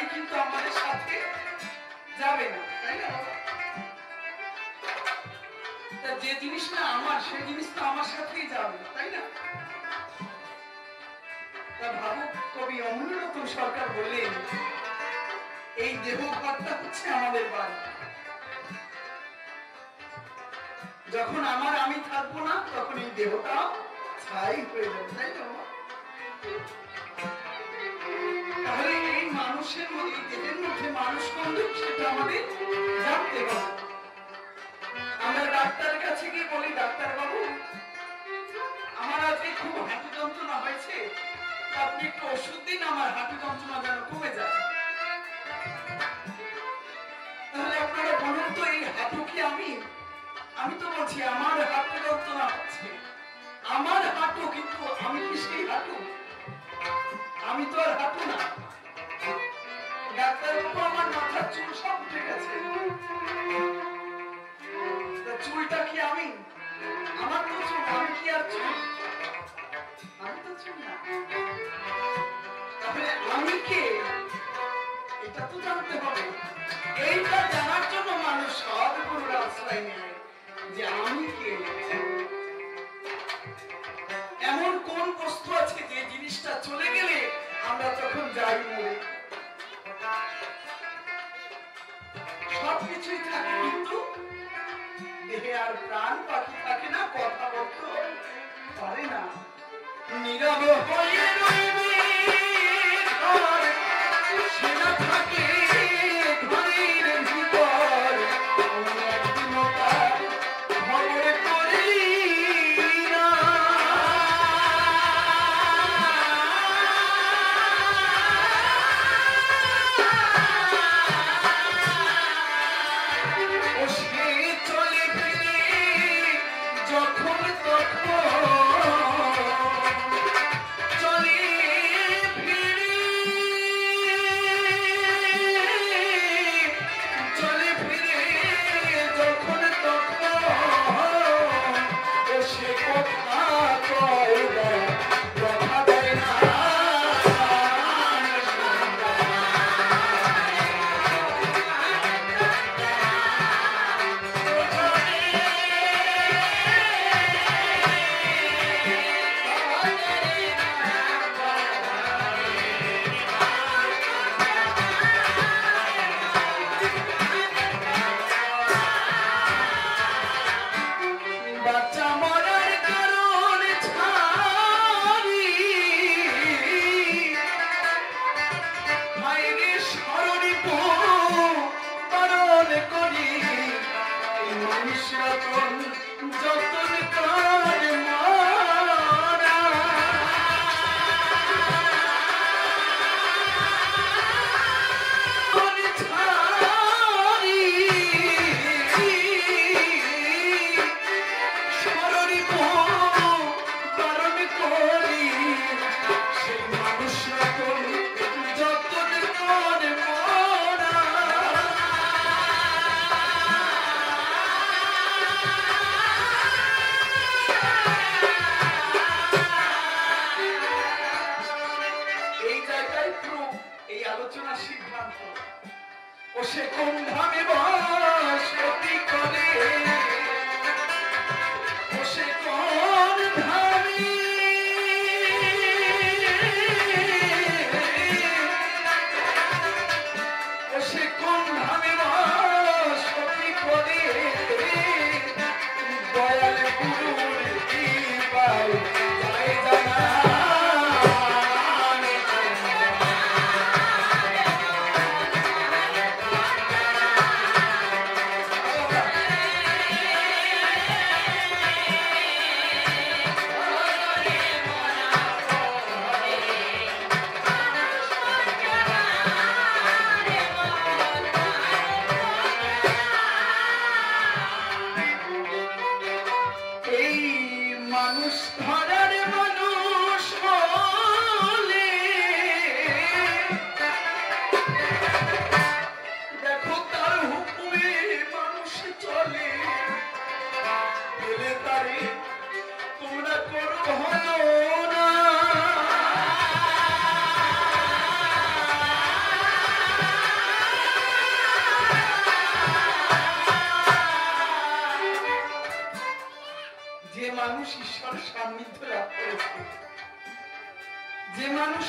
গাড়ি কিন্তু আমাদের সাথে যাবে না, তাই না? যে জিনিসটা আমার সেই জিনিসটা আমার সাথেই যাবে, তাই না? তা ভাবুক কবি অমূল্যরতন সরকার বললেন এই দেহ ঘরটা হচ্ছে আমাদের বাড়ি। যখন আমার আমি থাকবো না তখন এই দেহটা ছাই হয়ে যাবে, তাই না? তাহলে এই মানুষের মধ্যে দেহের মধ্যে মানুষ কোন সেটা আমাদের জানতে হবে। আমরা ডাক্তারের কাছে গিয়ে বলি, ডাক্তার বাবু আমার আজকে খুব হাঁটু যন্ত্রণা হয়েছে, আপনি একটু ওষুধ দিন আমার হাঁটু যন্ত্রণা যেন কমে যায়। তাহলে আপনারা বলুন তো এই হাঁটু কি আমি তো বলছি আমার হাঁটু যন্ত্রণা হচ্ছে, আমার হাঁটু, কিন্তু আমি কি সেই হাঁটু? আমি তো আর হাঁটু না। ডাক্তার বাবু আমার মাথার চুল সব উঠে গেছে, চুলটা কি আমি? আমার তো চুল, আমি কি আর চুল? আমি তো চুল না। তাহলে আমি কে এটা তো জানতে হবে। এইটা জানার জন্য মানুষ সদ্গুরুর আশ্রয় নেয় যে আমি কে। এমন কোন বস্তু আছে যে জিনিসটা চলে গেলে আমরা তখন যাই মরে? সবকিছুই থাকে কিন্তু দেহে আর প্রাণ পাখি থাকে না, কথা বলতে পারে না। নীরব হয়ে রইবে ঘর, সেনা থাকে ঘরের ভিতর, একদিন তার খবর করলি না। ও সে চলে ফিরে যখন তখন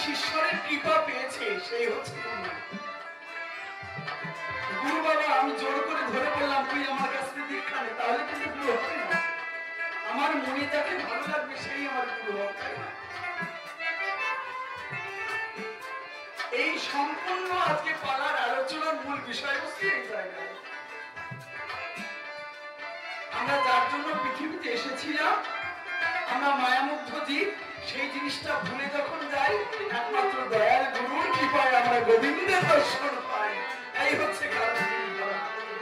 শিষ্যের কৃপা পেয়েছে সেই হচ্ছে প্রমাণ। গুরু বাবা আমি জোর করে ধরে বললাম তুই আমার কাছ থেকে দীক্ষা নে, তাহলে কিন্তু গুরু হবে না। আমার মনে যাকে ভালো লাগবে সেই আমার গুরু হবে, তাই না? এই সম্পূর্ণ আজকে পালার আলোচনার মূল বিষয়বস্তু এই জায়গায়। আমরা যার জন্য পৃথিবীতে এসেছিলাম, আমরা মায়ামুগ্ধ জীব, সেই জিনিসটা ভুলে যখন যাই, একমাত্র দয়াল গুরুর কৃপায় আমরা গোবিন্দের দর্শন পাই। এই হচ্ছে কারণ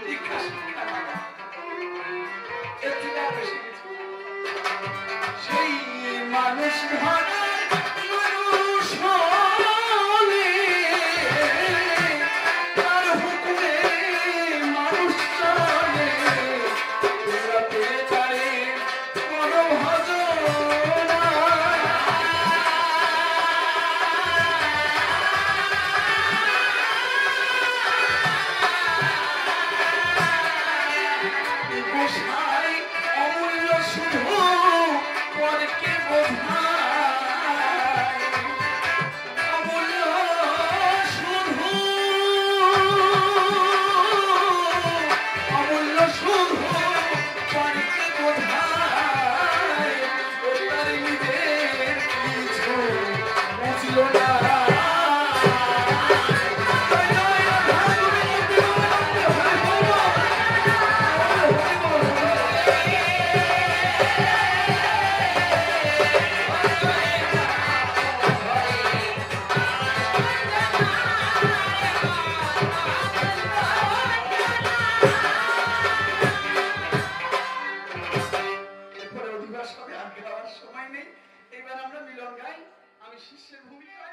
দীক্ষা শিক্ষা না, এর থেকে আর বেশি কিছু। সেই মানুষ ধরা মানুষ হলে তার হুকুমে মানুষ চলে, তোরা পেয়ে তারে কোনো ভজনা। গোসাই অমূল্য শুধু পরকে বোঝায়, অমূল্য শুধু, অমূল্য শুধু পরকে বোঝায়, ও তার নিজের কিছু বুঝল না। এরপরে অধিবাস হবে, আর গাওয়ার সময় নেই। এবার আমরা মিলন গাই। আমি শিষ্যের ভূমিকায়